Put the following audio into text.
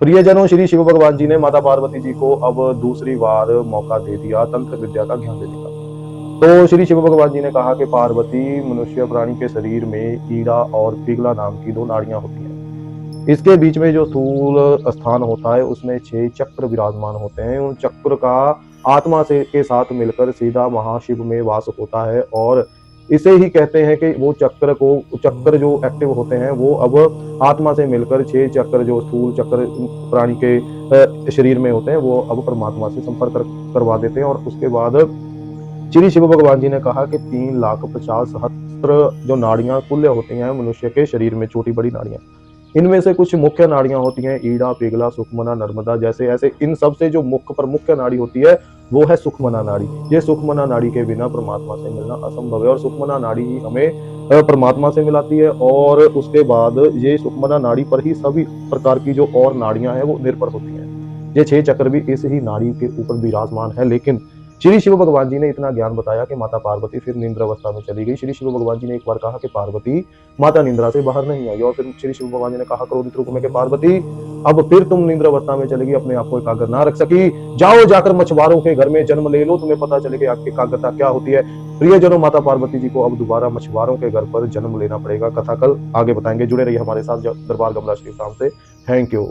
प्रियजनों, श्री शिव भगवान जी ने माता पार्वती जी को अब दूसरी बार मौका दे दिया तंत्र विद्या का ज्ञान देने का। तो श्री शिव भगवान जी ने कहा कि पार्वती, मनुष्य प्राणी के शरीर में ईड़ा और पिघला नाम की दो नाड़ियां होती हैं। इसके बीच में जो स्थूल स्थान होता है उसमें 6 चक्र विराजमान होते हैं। उन चक्र का आत्मा से के साथ मिलकर सीधा महाशिव में वास होता है और इसे ही कहते हैं कि वो चक्र जो एक्टिव होते हैं वो अब आत्मा से मिलकर 6 चक्र जो स्थूल चक्र प्राणी के शरीर में होते हैं वो अब परमात्मा से संपर्क करवा देते हैं। और उसके बाद श्री शिव भगवान जी ने कहा कि 3,50,000 जो नाड़ियां कुल्य होती हैं मनुष्य के शरीर में, छोटी बड़ी नाड़ियां, इनमें से कुछ मुख्य नाड़ियां होती हैं ईड़ा, पिघला, सुखमना, नर्मदा। जैसे ऐसे इन सब से जो मुख्य नाड़ी होती है वो है सुखमना नाड़ी। ये सुखमना नाड़ी के बिना परमात्मा से मिलना असंभव है और सुखमना नाड़ी ही हमें परमात्मा से मिलाती है। और उसके बाद ये सुखमना नाड़ी पर ही सभी प्रकार की जो और नाड़ियां हैं वो निर्भर होती हैं। ये 6 चक्र भी इस ही नाड़ी के ऊपर विराजमान है। लेकिन श्री शिव भगवान जी ने इतना ज्ञान बताया कि माता पार्वती फिर निंद्र अवस्था में चली गई। श्री शिव भगवान जी ने एक बार कहा कि पार्वती, माता निंद्रा से बाहर नहीं आई। और फिर श्री शिव भगवान जी ने कहा क्रोधित रूप में कि पार्वती, अब फिर तुम निंद्र अवस्था में चलेगी, अपने आप को एकाग्र ना रख सकी, जाओ जाकर मछुआरों के घर में जन्म ले लो, तुम्हें पता चलेगा आपकी एकाग्रता क्या होती है। प्रियजनों, माता पार्वती जी को अब दोबारा मछुआरों के घर पर जन्म लेना पड़ेगा। कथा कल आगे बताएंगे। जुड़े रहिए हमारे साथ दरबार गमला श्री राम से। Thank you.